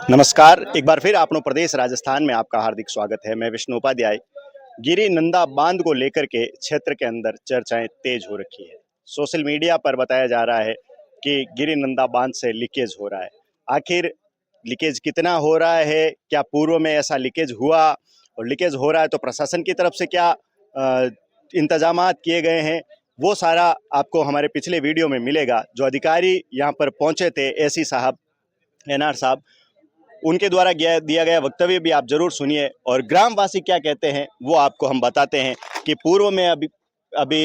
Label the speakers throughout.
Speaker 1: नमस्कार, एक बार फिर अपनो प्रदेश राजस्थान में आपका हार्दिक स्वागत है। मैं विष्णु उपाध्याय। गिरि नंदा बांध को लेकर के क्षेत्र के अंदर चर्चाएं तेज हो रखी है। सोशल मीडिया पर बताया जा रहा है कि गिरि नंदा बांध से लीकेज हो रहा है। आखिर लीकेज कितना हो रहा है, क्या पूर्व में ऐसा लीकेज हुआ, और लीकेज हो रहा है तो प्रशासन की तरफ से क्या इंतजामात किए गए हैं, वो सारा आपको हमारे पिछले वीडियो में मिलेगा। जो अधिकारी यहाँ पर पहुंचे थे, एसी साहब, एनआर साहब, उनके द्वारा दिया गया वक्तव्य भी आप जरूर सुनिए, और ग्रामवासी क्या कहते हैं वो आपको हम बताते हैं कि पूर्व में अभी अभी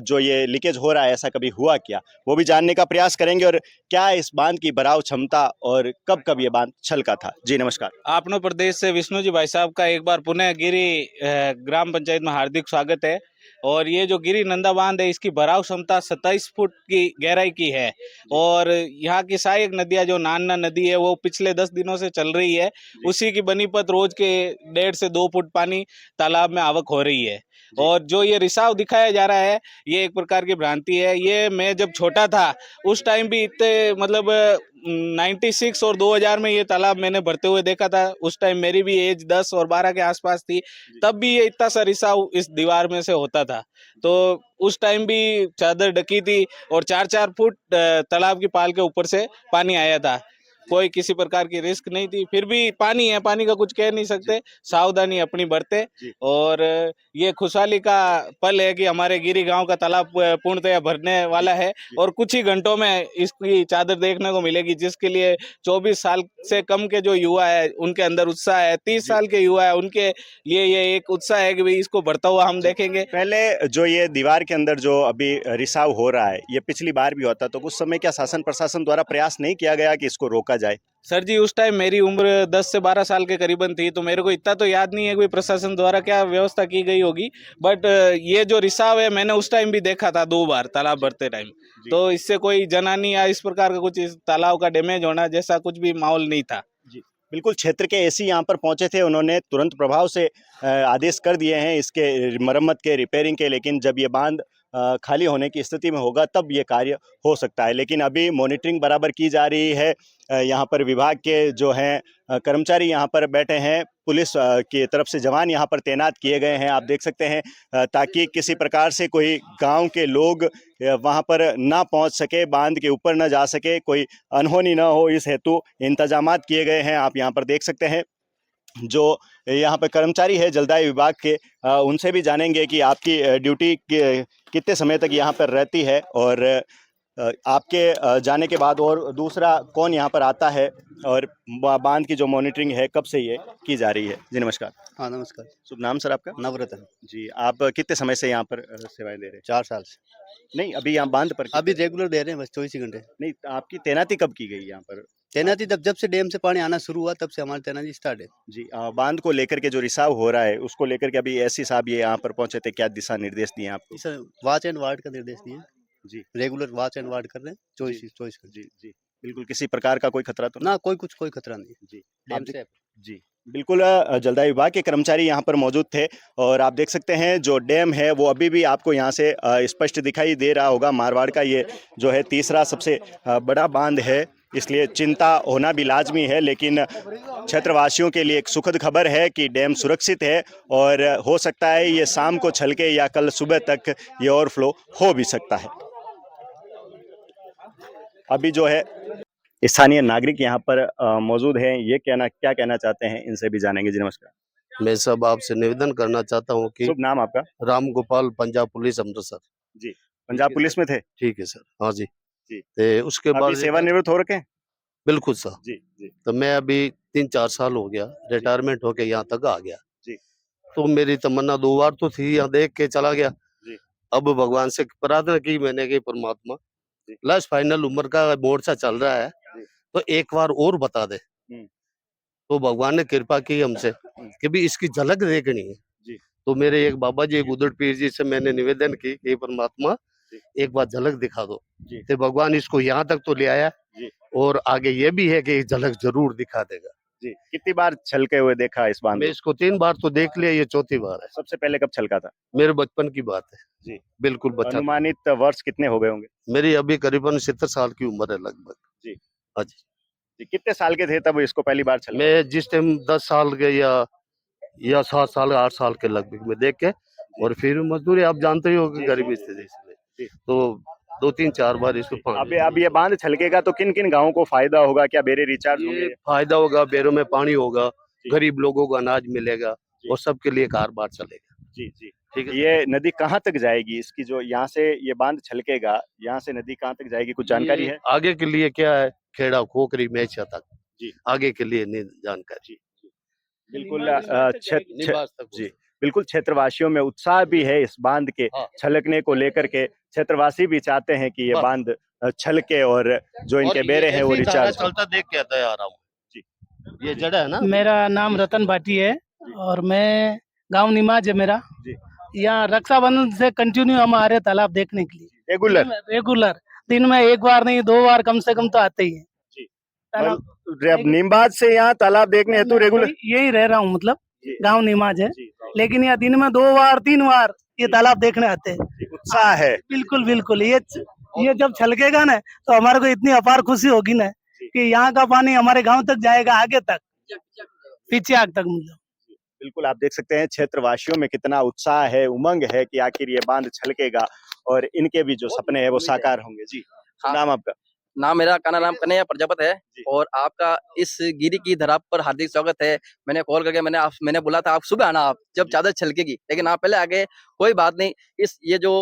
Speaker 1: जो ये लीकेज हो रहा है ऐसा कभी हुआ क्या, वो भी जानने का प्रयास करेंगे। और क्या इस बांध की भराव क्षमता और कब कब ये बांध छलका था। जी नमस्कार।
Speaker 2: आपनो प्रदेश से विष्णु जी भाई साहब का एक बार पुनः गिरी ग्राम पंचायत में हार्दिक स्वागत है। और ये जो गिरी नंदा बांध है, इसकी भराव क्षमता 27 फुट की गहराई की है। और यहाँ की सहायक नदियाँ जो नान्ना नदी है वो पिछले 10 दिनों से चल रही है। उसी की बनीपत रोज के 1.5 से 2 फुट पानी तालाब में आवक हो रही है। और जो ये रिसाव दिखाया जा रहा है, ये एक प्रकार की भ्रांति है। ये मैं जब छोटा था उस टाइम भी इतने मतलब 96 और 2000 में ये तालाब मैंने भरते हुए देखा था। उस टाइम मेरी भी एज 10 और 12 के आसपास थी। तब भी ये इतना सा रिसाव इस दीवार में से होता था। तो उस टाइम भी चादर ढकी थी और 4-4 फुट तालाब की पाल के ऊपर से पानी आया था। कोई किसी प्रकार की रिस्क नहीं थी। फिर भी पानी है, पानी का कुछ कह नहीं सकते, सावधानी अपनी बरते। और ये खुशहाली का पल है कि हमारे गिरी गांव का तालाब पूर्णतया भरने वाला है और कुछ ही घंटों में इसकी चादर देखने को मिलेगी, जिसके लिए 24 साल से कम के जो युवा है उनके अंदर उत्साह है। 30 साल के युवा है उनके लिए ये एक उत्साह है कि भाई इसको भरता हुआ हम देखेंगे।
Speaker 1: पहले जो ये दीवार के अंदर जो अभी रिसाव हो रहा है, ये पिछली बार भी होता, तो उस समय क्या शासन प्रशासन द्वारा प्रयास नहीं किया गया कि इसको रोका जाए?
Speaker 2: सर जी, उस टाइम मेरी उम्र 10 से 12 साल के करीबन थी, तो मेरे को इतना तो याद नहीं है कोई प्रशासन द्वारा क्या व्यवस्था की गई होगी। बट ये जो रिसाव है मैंने उस टाइम भी देखा था 2 बार तालाब भरते टाइम। तो इससे कोई जनहानि या इस प्रकार का कुछ इस तालाब का डैमेज होना जैसा कुछ भी माहौल नहीं था।
Speaker 1: जी बिल्कुल। क्षेत्र के एसी यहाँ पर पहुंचे थे, उन्होंने तुरंत प्रभाव से आदेश कर दिए हैं इसके मरम्मत के, रिपेयरिंग के। लेकिन जब ये बांध खाली होने की स्थिति में होगा तब ये कार्य हो सकता है। लेकिन अभी मॉनिटरिंग बराबर की जा रही है। यहाँ पर विभाग के जो हैं कर्मचारी यहाँ पर बैठे हैं, पुलिस की तरफ से जवान यहाँ पर तैनात किए गए हैं, आप देख सकते हैं, ताकि किसी प्रकार से कोई गांव के लोग वहाँ पर ना पहुँच सके, बांध के ऊपर ना जा सके, कोई अनहोनी ना हो, इस हेतु इंतजामात किए गए हैं। आप यहाँ पर देख सकते हैं जो यहाँ पर कर्मचारी है जलदाय विभाग के, उनसे भी जानेंगे कि आपकी ड्यूटी कितने समय तक यहाँ पर रहती है, और आपके जाने के बाद और दूसरा कौन यहाँ पर आता है, और बांध की जो मॉनिटरिंग है कब से ये की जा रही है। जी नमस्कार।
Speaker 3: हाँ नमस्कार।
Speaker 1: शुभ नाम सर आपका?
Speaker 3: नवरत्न।
Speaker 1: जी, आप कितने समय से यहाँ पर सेवाएं दे रहे हैं?
Speaker 3: 4 साल से।
Speaker 1: नहीं, अभी यहाँ बांध पर
Speaker 3: अभी रेगुलर दे रहे हैं, बस 24 ही घंटे।
Speaker 1: नहीं, आपकी तैनाती कब की गई यहाँ पर?
Speaker 3: तैनाती जब से डैम से पानी आना शुरू हुआ तब से हमारी तैनाती स्टार्ट है।
Speaker 1: जी, बांध को लेकर के जो रिसाव हो रहा है उसको लेकर के अभी एससी साहब ये यहाँ पर पहुंचे थे, क्या दिशा निर्देश दिए आपको?
Speaker 3: इस वॉच एंड वार्ड का निर्देश दिए।
Speaker 1: जी,
Speaker 3: रेगुलर वॉच एंड वार्ड कर रहे हैं 24 घंटे।
Speaker 1: जी जी, बिल्कुल किसी प्रकार का कोई खतरा तो नहीं?
Speaker 3: ना कोई खतरा नहीं है।
Speaker 1: जी,
Speaker 3: डैम से।
Speaker 1: जी बिल्कुल। जलदाय विभाग के कर्मचारी यहाँ पर मौजूद थे, और आप देख सकते हैं जो डैम है वो अभी भी आपको यहाँ से स्पष्ट दिखाई दे रहा होगा। मारवाड़ का ये जो है तीसरा सबसे बड़ा बांध है, इसलिए चिंता होना भी लाजमी है। लेकिन क्षेत्रवासियों के लिए एक सुखद खबर है कि डैम सुरक्षित है, और हो सकता है ये शाम को छलके या कल सुबह तक ये ओवरफ्लो हो भी सकता है। अभी जो है स्थानीय नागरिक यहाँ पर मौजूद हैं, ये क्या कहना चाहते हैं, इनसे भी जानेंगे। जी नमस्कार।
Speaker 4: मैं सब आपसे निवेदन करना चाहता हूँ कि
Speaker 1: शुभ नाम आपका?
Speaker 4: राम गोपाल, पंजाब पुलिस अमृतसर।
Speaker 1: जी, पंजाब पुलिस में थे?
Speaker 4: ठीक है सर। हाँ जी।
Speaker 1: जी,
Speaker 4: ते उसके बाद
Speaker 1: अभी सेवानिवृत्त हो रखे हैं?
Speaker 4: बिल्कुल सर।
Speaker 1: जी जी
Speaker 4: तो मैं अभी 3-4 साल हो गया रिटायरमेंट होके यहाँ तक आ गया।
Speaker 1: जी
Speaker 4: तो मेरी तमन्ना 2 बार तो थी, यहाँ देख के चला गया।
Speaker 1: जी
Speaker 4: अब भगवान से प्रार्थना की मैंने कि परमात्मा
Speaker 1: जी
Speaker 4: लास्ट फाइनल उम्र का मोर्चा चल रहा है,
Speaker 1: जी।
Speaker 4: तो एक बार और बता दे।
Speaker 1: हम्म,
Speaker 4: तो भगवान ने कृपा की हमसे कि भी इसकी झलक देखनी है।
Speaker 1: जी
Speaker 4: तो मेरे एक बाबा जी बुदड़ पीर जी से मैंने निवेदन की कि परमात्मा
Speaker 1: जी
Speaker 4: एक बार झलक दिखा दो।
Speaker 1: जी
Speaker 4: तो भगवान इसको यहाँ तक तो ले आया,
Speaker 1: जी
Speaker 4: और आगे ये भी है कि झलक जरूर दिखा देगा।
Speaker 1: जी। कितनी बार छलके हुए देखा इस बांध
Speaker 4: मैं
Speaker 1: को?
Speaker 4: इसको 3 बार तो देख लिया, ये चौथी बार है।
Speaker 1: सबसे पहले कब छलका था?
Speaker 4: मेरे बचपन की बात है
Speaker 1: जी,
Speaker 4: बिल्कुल बच्चा था।
Speaker 1: अनुमानित वर्ष कितने हो गए होंगे?
Speaker 4: मेरी अभी करीबन 70 साल की उम्र है लगभग।
Speaker 1: जी।
Speaker 4: हाँ जी।
Speaker 1: जी, कितने साल के थे तब इसको पहली बार चला?
Speaker 4: मैं जिस टाइम 10 साल के या 7 साल 8 साल के लगभग में देख के, और फिर मजदूरी आप जानते ही हो कि
Speaker 1: जी,
Speaker 4: गरीबी
Speaker 1: जी,
Speaker 4: स्थिति
Speaker 1: जी।
Speaker 4: इसलिए तो 2-3-4 बार इसको
Speaker 1: अब ये बांध छलकेगा तो किन किन गांवों को फायदा होगा? क्या बेरे रिचार्ज
Speaker 4: ये
Speaker 1: होंगे?
Speaker 4: फायदा होगा, बैरों में पानी होगा,
Speaker 1: जी।
Speaker 4: गरीब लोगों को अनाज मिलेगा
Speaker 1: जी।
Speaker 4: और सबके लिए कारोबार चलेगा।
Speaker 1: जी जी।
Speaker 4: ठीक है।
Speaker 1: ये नदी कहाँ तक जाएगी? इसकी जो यहाँ से ये बांध छलकेगा, यहाँ से नदी कहाँ तक जाएगी, कुछ जानकारी
Speaker 4: ये
Speaker 1: है?
Speaker 4: आगे के लिए क्या है, खेड़ा खोखरी मेचा तक,
Speaker 1: जी
Speaker 4: आगे के लिए नहीं जानकारी।
Speaker 1: जी जी। बिल्कुल
Speaker 4: निवास तक
Speaker 1: जी बिल्कुल, क्षेत्रवासियों में उत्साह भी है इस बांध के
Speaker 4: हाँ।
Speaker 1: छलकने को लेकर के। क्षेत्रवासी भी चाहते हैं कि ये
Speaker 4: बस।
Speaker 1: बांध छलके और जो इनके बेरे हैं वो रिचार्ज हो।
Speaker 4: चलता देख के आता है आ रहा हूँ।
Speaker 1: जी।
Speaker 4: ये जड़ा है ना।
Speaker 5: मेरा नाम रतन भाटी है और मैं गांव निमाज है मेरा।
Speaker 1: जी।
Speaker 5: यहाँ रक्षाबंधन से कंटिन्यू हम आ रहे तालाब देखने के लिए।
Speaker 1: रेगुलर।
Speaker 5: रेगुलर दिन में एक बार नहीं 2 बार कम से कम तो आते ही है।
Speaker 1: जी।
Speaker 5: तालाब
Speaker 1: नीमबाज से यहाँ तालाब देखने हेतु रेगुलर
Speaker 5: यही रह रहा हूँ, मतलब
Speaker 1: जी।
Speaker 5: गांव निमाज है,
Speaker 1: जी,
Speaker 5: लेकिन यहाँ दिन में 2 बार 3 बार ये तालाब देखने आते हैं।
Speaker 1: जी, उत्साह है।
Speaker 5: बिल्कुल बिल्कुल, ये जब छलकेगा ना तो हमारे को इतनी अपार खुशी होगी ना कि यहाँ का पानी हमारे गांव तक जाएगा, आगे तक, पीछे आग तक। मतलब
Speaker 1: बिल्कुल, आप देख सकते हैं क्षेत्रवासियों में कितना उत्साह है, उमंग है कि आखिर ये बांध छलकेगा और इनके भी जो सपने हैं वो साकार होंगे। जी,
Speaker 6: हाँ।
Speaker 1: नाम आपका?
Speaker 6: नाम मेरा काना नाम कन्हैया प्रजापत है
Speaker 1: जी।
Speaker 6: और आपका इस गिरी की धरा पर हार्दिक स्वागत है। मैंने कॉल करके मैंने बोला था आप सुबह आना, आप जब ज्यादा छलकेगी, लेकिन आप पहले आ गए। कोई बात नहीं। ये जो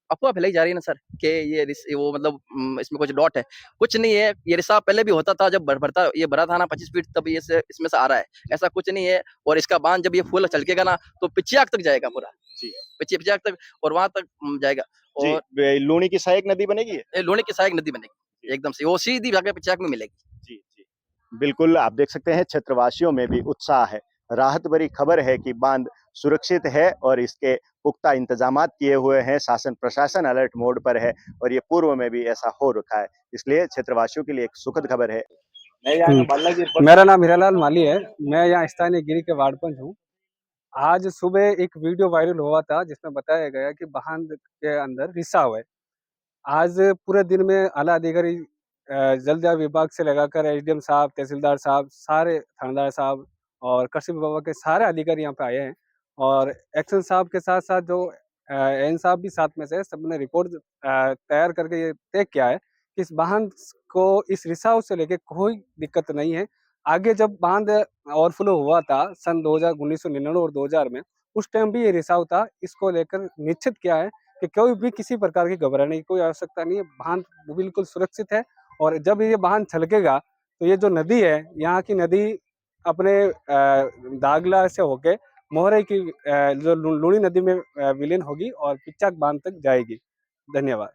Speaker 6: अफवाह फैलाई जा रही है ना सर कि वो मतलब इसमें कुछ डॉट है, कुछ नहीं है। ये रिसाव पहले भी होता था, जब ये भरा था ना 25 फीट, तब इसमें से आ रहा है। ऐसा कुछ नहीं है। और इसका बांध जब ये फूल छलकेगा ना तो पिचियाक तक जाएगा पूरा।
Speaker 1: जी।
Speaker 6: पिचियाक तक और वहां तक जाएगा। और
Speaker 1: लूणी की सहायक नदी बनेगी?
Speaker 6: ये लोणे की सहायक नदी बनेगी एकदम से, वो सीधी जाके पिचियाक में मिलेगी।
Speaker 1: जी जी। बिल्कुल, आप देख सकते हैं क्षेत्रवासियों में भी उत्साह है। राहत भरी खबर है कि बांध सुरक्षित है और इसके पुख्ता इंतजामात किए हुए हैं। शासन प्रशासन अलर्ट मोड पर है और ये पूर्व में भी ऐसा हो रखा है, इसलिए क्षेत्रवासियों के लिए एक सुखद खबर है।
Speaker 7: मेरा नाम हीरालाल माली है। मैं यहाँ स्थानीय गिरी के वार्ड पंच हूँ। आज सुबह एक वीडियो वायरल हुआ था जिसमें बताया गया कि बांध के अंदर रिसाव है। आज पूरे दिन में आला अधिकारी जल विभाग से लगाकर एसडीएम साहब, तहसीलदार साहब, सारे थानेदार साहब और कृषि विभाग के सारे अधिकारी यहाँ पे आए हैं और एक्शन साहब के साथ साथ जो एन साहब भी साथ में से, सबने रिपोर्ट तैयार करके ये तय किया है कि इस बांध को इस रिसाव से लेके कोई दिक्कत नहीं है। आगे जब बांध ओवरफ्लो हुआ था सन 1999 और 2000 में, उस टाइम भी ये रिसाव था। इसको लेकर निश्चित किया है कि कोई भी किसी प्रकार की घबराने की कोई आवश्यकता नहीं है। बांध बिल्कुल सुरक्षित है और जब ये बांध छलकेगा तो ये जो नदी है, यहाँ की नदी अपने दागला से होके मोहरे की जो लूणी नदी में विलीन होगी और पिच्चाक बांध तक जाएगी। धन्यवाद।